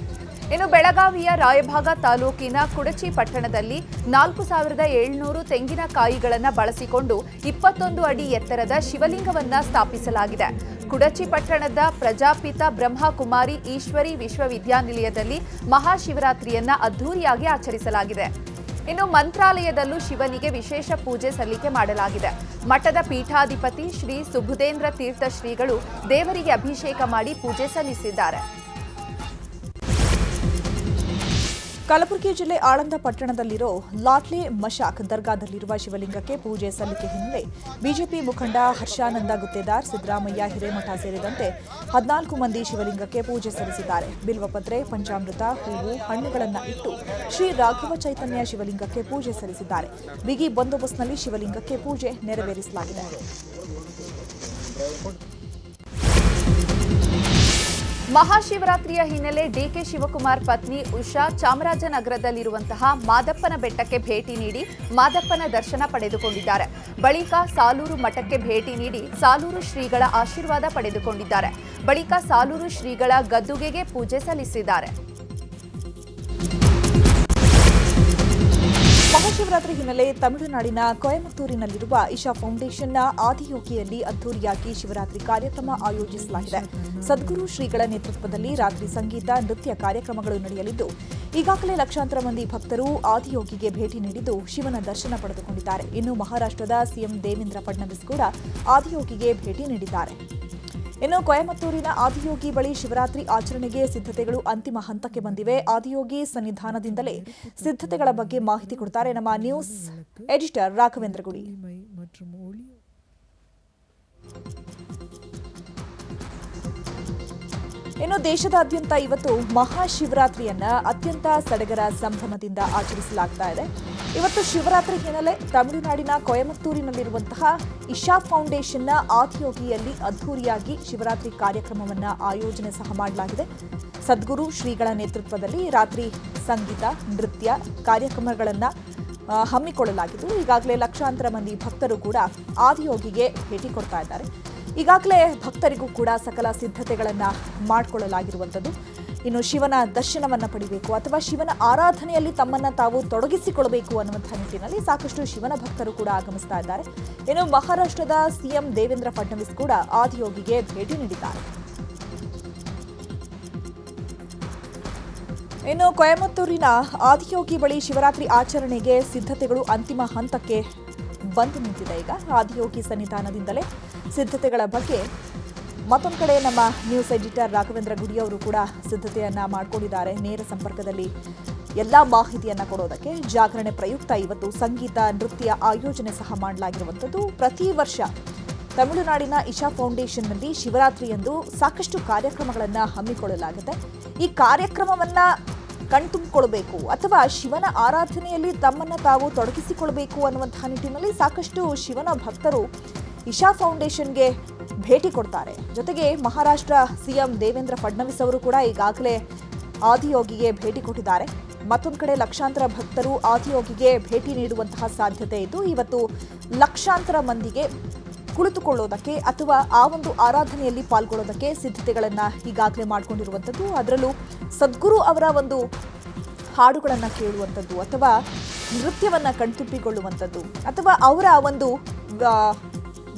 ಇನ್ನು ಬೆಳಗಾವಿಯ ರಾಯಭಾಗ ತಾಲೂಕಿನ ಕುಡಚಿ ಪಟ್ಟಣದಲ್ಲಿ 4700 ತೆಂಗಿನಕಾಯಿಗಳನ್ನು ಬಳಸಿಕೊಂಡು 21 ಅಡಿ ಎತ್ತರದ ಶಿವಲಿಂಗವನ್ನ ಸ್ಥಾಪಿಸಲಾಗಿದೆ. ಕುಡಚಿ ಪಟ್ಟಣದ ಪ್ರಜಾಪಿತ ಬ್ರಹ್ಮಕುಮಾರಿ ಈಶ್ವರಿ ವಿಶ್ವವಿದ್ಯಾನಿಲಯದಲ್ಲಿ ಮಹಾಶಿವರಾತ್ರಿಯನ್ನ ಅದ್ಧೂರಿಯಾಗಿ ಆಚರಿಸಲಾಗಿದೆ. ಇನ್ನು ಮಂತ್ರಾಲಯದಲ್ಲೂ ಶಿವನಿಗೆ ವಿಶೇಷ ಪೂಜೆ ಸಲ್ಲಿಕೆ ಮಾಡಲಾಗಿದೆ. ಮಠದ ಪೀಠಾಧಿಪತಿ ಶ್ರೀ ಸುಬುಧೇಂದ್ರ ತೀರ್ಥ ಶ್ರೀಗಳು ದೇವರಿಗೆ ಅಭಿಷೇಕ ಮಾಡಿ ಪೂಜೆ ಸಲ್ಲಿಸಿದ್ದಾರೆ. ಕಲಬುರಗಿ ಜಿಲ್ಲೆ ಆಳಂದ ಪಟ್ಟಣದಲ್ಲಿರೋ ಲಾಟ್ಲೆ ಮಶಾಕ್ ದರ್ಗಾದಲ್ಲಿರುವ ಶಿವಲಿಂಗಕ್ಕೆ ಪೂಜೆ ಸಲ್ಲಿಕೆ ಹಿನ್ನೆಲೆ ಬಿಜೆಪಿ ಮುಖಂಡ ಹರ್ಷಾನಂದ ಗುತ್ತೇದಾರ್, ಸಿದ್ದರಾಮಯ್ಯ ಹಿರೇಮಠ ಸೇರಿದಂತೆ 14 ಮಂದಿ ಶಿವಲಿಂಗಕ್ಕೆ ಪೂಜೆ ಸಲ್ಲಿಸಿದ್ದಾರೆ. ಬಿಲ್ವಪತ್ರೆ, ಪಂಚಾಮೃತ, ಹೂವು, ಹಣ್ಣುಗಳನ್ನು ಇಟ್ಟು ಶ್ರೀ ರಾಘವ ಚೈತನ್ಯ ಶಿವಲಿಂಗಕ್ಕೆ ಪೂಜೆ ಸಲ್ಲಿಸಿದ್ದಾರೆ. ಬಿಗಿ ಬಂದೋಬಸ್ತ್ನಲ್ಲಿ ಶಿವಲಿಂಗಕ್ಕೆ ಪೂಜೆ ನೆರವೇರಿಸಲಾಗಿದೆ. ಮಹಾಶಿವರಾತ್ರಿಯ ಹಿನ್ನೆಲೆ ಡಿಕೆ ಶಿವಕುಮಾರ್ ಪತ್ನಿ ಉಷಾ ಚಾಮರಾಜನಗರದಲ್ಲಿರುವಂತಹ ಮಾದಪ್ಪನ ಬೆಟ್ಟಕ್ಕೆ ಭೇಟಿ ನೀಡಿ ಮಾದಪ್ಪನ ದರ್ಶನ ಪಡೆದುಕೊಂಡಿದ್ದಾರೆ. ಬಳಿಕ ಸಾಲೂರು ಮಠಕ್ಕೆ ಭೇಟಿ ನೀಡಿ ಸಾಲೂರು ಶ್ರೀಗಳ ಆಶೀರ್ವಾದ ಪಡೆದುಕೊಂಡಿದ್ದಾರೆ. ಬಳಿಕ ಸಾಲೂರು ಶ್ರೀಗಳ ಗದ್ದುಗೆಗೆ ಪೂಜೆ ಸಲ್ಲಿಸಿದ್ದಾರೆ. ಮಹಾಶಿವರಾತ್ರಿ ಹಿನ್ನೆಲೆ ತಮಿಳುನಾಡಿನ ಕೊಯಮತ್ತೂರಿನಲ್ಲಿರುವ ಇಶಾ ಫೌಂಡೇಶನ್ನ ಆದಿಯೋಗಿಯಲ್ಲಿ ಅದ್ದೂರಿಯಾಗಿ ಶಿವರಾತ್ರಿ ಕಾರ್ಯಕ್ರಮ ಆಯೋಜಿಸಲಾಗಿದೆ. ಸದ್ಗುರು ಶ್ರೀಗಳ ನೇತೃತ್ವದಲ್ಲಿ ರಾತ್ರಿ ಸಂಗೀತ, ನೃತ್ಯ ಕಾರ್ಯಕ್ರಮಗಳು ನಡೆಯಲಿದ್ದು ಈಗಾಗಲೇ ಲಕ್ಷಾಂತರ ಮಂದಿ ಭಕ್ತರು ಆದಿಯೋಗಿಗೆ ಭೇಟಿ ನೀಡಿದ್ದು ಶಿವನ ದರ್ಶನ ಪಡೆದುಕೊಂಡಿದ್ದಾರೆ. ಇನ್ನು ಮಹಾರಾಷ್ಟ್ರದ ಸಿಎಂ ದೇವೇಂದ್ರ ಫಡ್ನವೀಸ್ ಕೂಡ ಆದಿಯೋಗಿಗೆ ಭೇಟಿ ನೀಡಿದ್ದಾರೆ. ಇನ್ನು ಕೊಯಮತ್ತೂರಿನ ಆದಿಯೋಗಿ ಬಳಿ ಶಿವರಾತ್ರಿ ಆಚರಣೆಗೆ ಸಿದ್ಧತೆಗಳು ಅಂತಿಮ ಹಂತಕ್ಕೆ ಬಂದಿವೆ. ಆದಿಯೋಗಿ ಸನ್ನಿಧಾನದಿಂದಲೇ ಸಿದ್ಧತೆಗಳ ಬಗ್ಗೆ ಮಾಹಿತಿ ಕೊಡ್ತಾರೆ ನಮ್ಮ ನ್ಯೂಸ್ ಎಡಿಟರ್ ರಾಘವೇಂದ್ರ ಗುಡಿ. ಇನ್ನು ದೇಶದಾದ್ಯಂತ ಇವತ್ತು ಮಹಾಶಿವರಾತ್ರಿಯನ್ನ ಅತ್ಯಂತ ಸಡಗರ ಸಂಭ್ರಮದಿಂದ ಆಚರಿಸಲಾಗ್ತಾ ಇದೆ. ಇವತ್ತು ಶಿವರಾತ್ರಿ ಹಿನ್ನೆಲೆ ತಮಿಳುನಾಡಿನ ಕೊಯಮತ್ತೂರಿನಲ್ಲಿರುವಂತಹ ಇಶಾ ಫೌಂಡೇಶನ್ನ ಆದಿಯೋಗಿಯಲ್ಲಿ ಅದ್ಧೂರಿಯಾಗಿ ಶಿವರಾತ್ರಿ ಕಾರ್ಯಕ್ರಮವನ್ನ ಆಯೋಜನೆ ಸಹ ಮಾಡಲಾಗಿದೆ. ಸದ್ಗುರು ಶ್ರೀಗಳ ನೇತೃತ್ವದಲ್ಲಿ ರಾತ್ರಿ ಸಂಗೀತ, ನೃತ್ಯ ಕಾರ್ಯಕ್ರಮಗಳನ್ನು ಹಮ್ಮಿಕೊಳ್ಳಲಾಗಿದ್ದು ಈಗಾಗಲೇ ಲಕ್ಷಾಂತರ ಮಂದಿ ಭಕ್ತರು ಕೂಡ ಆದಿಯೋಗಿಗೆ ಭೇಟಿ ಕೊಡ್ತಾ ಇದ್ದಾರೆ. ಈಗಾಗಲೇ ಭಕ್ತರಿಗೂ ಕೂಡ ಸಕಲ ಸಿದ್ಧತೆಗಳನ್ನು ಮಾಡಿಕೊಳ್ಳಲಾಗಿರುವಂಥದ್ದು. ಇನ್ನು ಶಿವನ ದರ್ಶನವನ್ನು ಪಡಿಬೇಕು ಅಥವಾ ಶಿವನ ಆರಾಧನೆಯಲ್ಲಿ ತಮ್ಮನ್ನು ತಾವು ತೊಡಗಿಸಿಕೊಳ್ಳಬೇಕು ಅನ್ನುವಂಥ ನಿಟ್ಟಿನಲ್ಲಿ ಸಾಕಷ್ಟು ಶಿವನ ಭಕ್ತರು ಕೂಡ ಆಗಮಿಸ್ತಾ ಇದ್ದಾರೆ. ಇನ್ನು ಮಹಾರಾಷ್ಟ್ರದ ಸಿಎಂ ದೇವೇಂದ್ರ ಫಡ್ನವೀಸ್ ಕೂಡ ಆದಿಯೋಗಿಗೆ ಭೇಟಿ ನೀಡಿದ್ದಾರೆ. ಇನ್ನು ಕೊಯಮತ್ತೂರಿನ ಆದಿಯೋಗಿ ಬಳಿ ಶಿವರಾತ್ರಿ ಆಚರಣೆಗೆ ಸಿದ್ಧತೆಗಳು ಅಂತಿಮ ಹಂತಕ್ಕೆ ಬಂದು ನಿಂತಿದೆ. ಈಗ ಆದಿಯೋಗಿ ಸನ್ನಿಧಾನದಿಂದಲೇ ಸಿದ್ಧತೆಗಳ ಬಗ್ಗೆ ಮತ್ತೊಂದು ಕಡೆ ನಮ್ಮ ನ್ಯೂಸ್ ಎಡಿಟರ್ ರಾಘವೇಂದ್ರ ಗುಡಿ ಅವರು ಕೂಡ ಸಿದ್ಧತೆಯನ್ನ ಮಾಡಿಕೊಂಡಿದ್ದಾರೆ. ನೇರ ಸಂಪರ್ಕದಲ್ಲಿ ಎಲ್ಲ ಮಾಹಿತಿಯನ್ನ ಕೊಡೋದಕ್ಕೆ ಜಾಗರಣೆ ಪ್ರಯುಕ್ತ ಇವತ್ತು ಸಂಗೀತ, ನೃತ್ಯ ಆಯೋಜನೆ ಸಹ ಮಾಡಲಾಗಿರುವಂಥದ್ದು. ಪ್ರತಿ ವರ್ಷ ತಮಿಳುನಾಡಿನ ಇಶಾ ಫೌಂಡೇಶನ್ನಲ್ಲಿ ಶಿವರಾತ್ರಿಯಂದು ಸಾಕಷ್ಟು ಕಾರ್ಯಕ್ರಮಗಳನ್ನು ಹಮ್ಮಿಕೊಳ್ಳಲಾಗುತ್ತೆ. ಈ ಕಾರ್ಯಕ್ರಮವನ್ನ ಕಣ್ತುಂಬಿಕೊಳ್ಬೇಕು ಅಥವಾ ಶಿವನ ಆರಾಧನೆಯಲ್ಲಿ ತಮ್ಮನ್ನು ತಾವು ತೊಡಗಿಸಿಕೊಳ್ಬೇಕು ಅನ್ನುವಂತಹ ನಿಟ್ಟಿನಲ್ಲಿ ಸಾಕಷ್ಟು ಶಿವನ ಭಕ್ತರು ಇಶಾ ಫೌಂಡೇಶನ್ಗೆ ಭೇಟಿ ಕೊಡ್ತಾರೆ. ಜೊತೆಗೆ ಮಹಾರಾಷ್ಟ್ರ ಸಿಎಂ ದೇವೇಂದ್ರ ಫಡ್ನವೀಸ್ ಅವರು ಕೂಡ ಈಗಾಗಲೇ ಆದಿಯೋಗಿಗೆ ಭೇಟಿ ಕೊಟ್ಟಿದ್ದಾರೆ. ಮತ್ತೊಂದು ಕಡೆ ಲಕ್ಷಾಂತರ ಭಕ್ತರು ಆದಿಯೋಗಿಗೆ ಭೇಟಿ ನೀಡುವಂತಹ ಸಾಧ್ಯತೆ ಇದ್ದು ಇವತ್ತು ಲಕ್ಷಾಂತರ ಮಂದಿಗೆ ಕುಳಿತುಕೊಳ್ಳೋದಕ್ಕೆ ಅಥವಾ ಆ ಒಂದು ಆರಾಧನೆಯಲ್ಲಿ ಪಾಲ್ಗೊಳ್ಳೋದಕ್ಕೆ ಸಿದ್ಧತೆಗಳನ್ನು ಈಗಾಗಲೇ ಮಾಡಿಕೊಂಡಿರುವಂಥದ್ದು. ಅದರಲ್ಲೂ ಸದ್ಗುರು ಅವರ ಒಂದು ಹಾಡುಗಳನ್ನು ಕೇಳುವಂಥದ್ದು ಅಥವಾ ನೃತ್ಯವನ್ನು ಕಣ್ತುಂಬಿಕೊಳ್ಳುವಂಥದ್ದು ಅಥವಾ ಅವರ ಒಂದು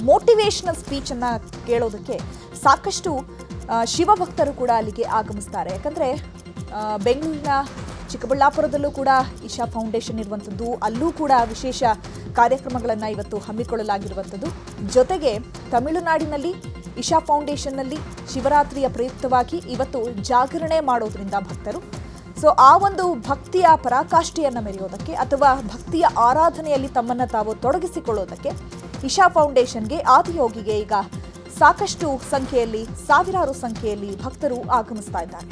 ಮೋಟಿವೇಶನಲ್ ಸ್ಪೀಚನ್ನು ಕೇಳೋದಕ್ಕೆ ಸಾಕಷ್ಟು ಶಿವಭಕ್ತರು ಕೂಡ ಅಲ್ಲಿಗೆ ಆಗಮಿಸ್ತಾರೆ. ಯಾಕಂದರೆ ಬೆಂಗಳೂರಿನ ಚಿಕ್ಕಬಳ್ಳಾಪುರದಲ್ಲೂ ಕೂಡ ಇಶಾ ಫೌಂಡೇಶನ್ ಇರುವಂಥದ್ದು, ಅಲ್ಲೂ ಕೂಡ ವಿಶೇಷ ಕಾರ್ಯಕ್ರಮಗಳನ್ನು ಇವತ್ತು ಹಮ್ಮಿಕೊಳ್ಳಲಾಗಿರುವಂಥದ್ದು. ಜೊತೆಗೆ ತಮಿಳುನಾಡಿನಲ್ಲಿ ಇಶಾ ಫೌಂಡೇಶನ್ನಲ್ಲಿ ಶಿವರಾತ್ರಿಯ ಪ್ರಯುಕ್ತವಾಗಿ ಇವತ್ತು ಜಾಗರಣೆ ಮಾಡೋದ್ರಿಂದ ಭಕ್ತರು ಆ ಒಂದು ಭಕ್ತಿಯ ಪರಾಕಾಷ್ಠೆಯನ್ನು ಮೆರೆಯೋದಕ್ಕೆ ಅಥವಾ ಭಕ್ತಿಯ ಆರಾಧನೆಯಲ್ಲಿ ತಮ್ಮನ್ನು ತಾವು ತೊಡಗಿಸಿಕೊಳ್ಳೋದಕ್ಕೆ ಇಶಾ ಫೌಂಡೇಶನ್ಗೆ ಆದಿಯೋಗಿಗೆ ಈಗ ಸಾಕಷ್ಟು ಸಂಖ್ಯೆಯಲ್ಲಿ ಸಾವಿರಾರು ಸಂಖ್ಯೆಯಲ್ಲಿ ಭಕ್ತರು ಆಗಮಿಸ್ತಾ ಇದ್ದಾರೆ.